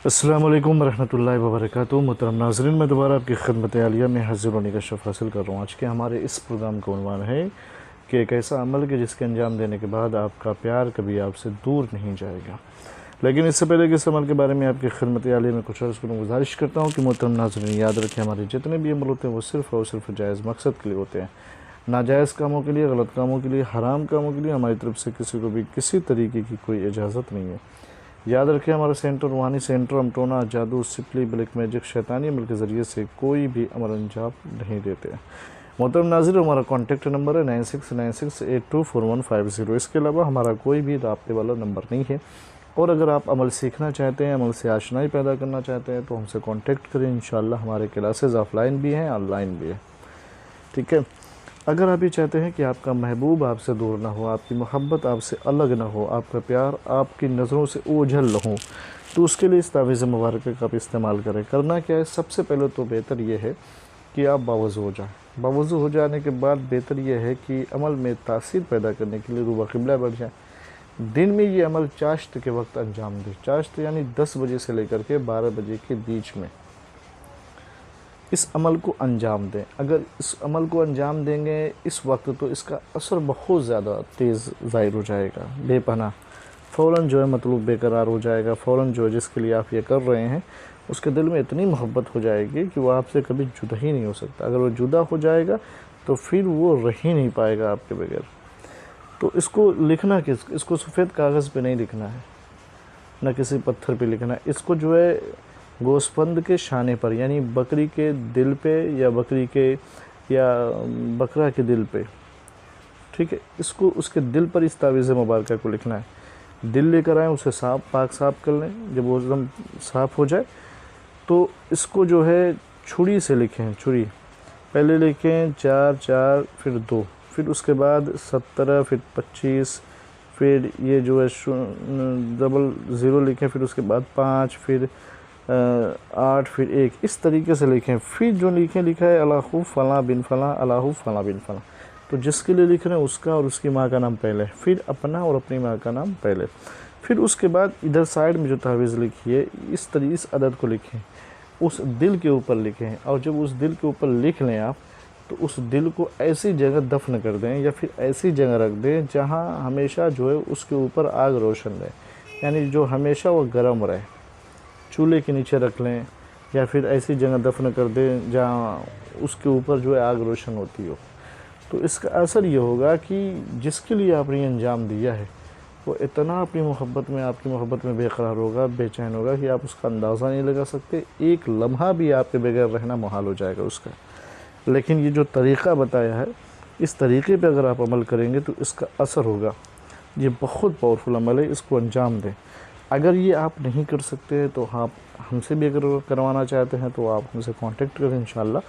अस्सलाम वालेकुम रहमतुल्लाहि व बरकातुहू। मोहतरम नाज़रीन, मैं दोबारा आपकी खिदमत आलिया में हाज़िर होने का शर्फ़ हासिल कर रहा हूँ। आज के हमारे इस प्रोग्राम का उन्वान है कि एक ऐसा अमल कि जिसके अंजाम देने के बाद आपका प्यार कभी आपसे दूर नहीं जाएगा। लेकिन इससे पहले कि इस अमल के बारे में आपकी खिदमत आलिया में कुछ अर्ज़ करूँ, गुजारिश करता हूँ कि मोहतरम नाज़रीन याद रखें, हमारे जितने भी अमल होते हैं वो सिर्फ़ और सिर्फ जायज़ मकसद के लिए होते हैं। नाजायज़ कामों के लिए, गलत कामों के लिए, हराम कामों के लिए हमारी तरफ से किसी को भी किसी तरीके की कोई इजाज़त नहीं है। याद रखें, हमारा सेंटर रूहानी सेंटर अमटोना, जादू, सिपली, ब्लैक मैजिक, शैतानी अमल के ज़रिए से कोई भी अमल अंजाम नहीं देते हैं। मोहतरम नाज़रीन, हमारा कॉन्टैक्ट नंबर है 9696824150। इसके अलावा हमारा कोई भी राब्ते वाला नंबर नहीं है। और अगर आप अमल सीखना चाहते हैं, अमल से आशनाई पैदा करना चाहते हैं तो हमसे कॉन्टैक्ट करें। इंशाअल्लाह हमारे क्लासेस ऑफ़लाइन भी हैं, ऑनलाइन भी है। ठीक है। अगर आप ये चाहते हैं कि आपका महबूब आपसे दूर ना हो, आपकी मोहब्बत आपसे अलग ना हो, आपका प्यार आपकी नज़रों से ओझल ना हो, तो उसके लिए इस तावीज़ मुबारक का आप इस्तेमाल करें। करना क्या है, सबसे पहले तो बेहतर ये है कि आप बावज़ू हो जाएं। बावज़ू हो जाने के बाद बेहतर ये है कि अमल में तासीर पैदा करने के लिए रूबा क़िबला बढ़ जाए। दिन में ये अमल चाश्त के वक्त अंजाम दें। चाश्त यानी 10 बजे से लेकर के 12 बजे के बीच में इस अमल को अंजाम दें। अगर इस अमल को अंजाम देंगे इस वक्त तो इसका असर बहुत ज़्यादा तेज़ ज़ाहिर हो जाएगा, बेपनाह। फ़ौरन जो है मतलूब बेकरार हो जाएगा। फ़ौरन जो है जिसके लिए आप ये कर रहे हैं उसके दिल में इतनी मोहब्बत हो जाएगी कि वो आपसे कभी जुदा ही नहीं हो सकता। अगर वो जुदा हो जाएगा तो फिर वो रह ही नहीं पाएगा आपके बगैर। तो इसको लिखना इसको सफ़ेद कागज़ पे नहीं लिखना है, न किसी पत्थर पे लिखना है। इसको जो है गोश्तबंद के शाने पर, यानी बकरी के दिल पे या बकरा के दिल पे, ठीक है, इसको उसके दिल पर इस तावीज़ मुबारक को लिखना है। दिल लेकर आएँ, उसे पाक साफ़ कर लें। जब वो एकदम साफ़ हो जाए तो इसको जो है छुरी से लिखें। छुरी पहले लिखें 4 4, फिर 2, फिर उसके बाद 17, फिर 25, फिर ये जो है 00 लिखें, फिर उसके बाद 5, फिर 8, फिर 1, इस तरीके से लिखें। फिर जो लिखा है अल्लाहु फ़लाँ बिन फ़लाँ, अल्लाहु फ़लाँ बिन फ़लाँ, तो जिसके लिए लिख रहे हैं उसका और उसकी माँ का नाम पहले, फिर अपना और अपनी माँ का नाम पहले। फिर उसके बाद इधर साइड में जो तावीज़ लिखी है इस अदद को लिखें, उस दिल के ऊपर लिखें। और जब उस दिल के ऊपर लिख लें आप तो उस दिल को ऐसी जगह दफन कर दें या फिर ऐसी जगह रख दें जहाँ हमेशा जो है उसके ऊपर आग रोशन रहे, यानी जो हमेशा वो गर्म रहे। चूल्हे के नीचे रख लें या फिर ऐसी जगह दफन कर दें जहाँ उसके ऊपर जो है आग रोशन होती हो। तो इसका असर ये होगा कि जिसके लिए आपने ये अंजाम दिया है वो इतना अपनी मोहब्बत में, आपकी मोहब्बत में बेकरार होगा, बेचैन होगा कि आप उसका अंदाज़ा नहीं लगा सकते। एक लम्हा भी आपके बगैर रहना मुहाल हो जाएगा उसका। लेकिन ये जो तरीक़ा बताया है, इस तरीक़े पे अगर आप अमल करेंगे तो इसका असर होगा। ये बहुत पावरफुल अमल है, इसको अंजाम दें। अगर ये आप नहीं कर सकते तो आप हमसे भी अगर करवाना चाहते हैं तो आप हमसे कांटेक्ट करें। इंशाअल्लाह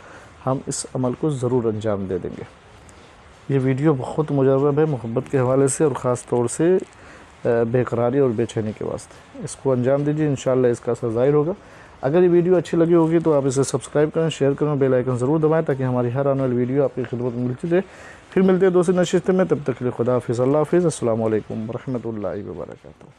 हम इस अमल को ज़रूर अंजाम दे देंगे। ये वीडियो बहुत मुजर्रब है मोहब्बत के हवाले से और ख़ास तौर से बेकरारी और बेचैनी के वास्ते। इसको अंजाम दीजिए, इंशाअल्लाह इसका असर ज़ाहिर होगा। अगर ये वीडियो अच्छी लगी होगी तो आप इसे सब्सक्राइब करें, शेयर करें, बेल आइकन ज़रूर दबाएं ताकि हमारी हर आने वाली वीडियो आपकी खिदमत में मिलती रहे। फिर मिलते हैं दूसरी नशिस्त में, तब तक के लिए खुदा हाफिज़, अल्लाह हाफिज़, अस्सलामु अलैकुम व रहमतुल्लाहि व बरकातुहू।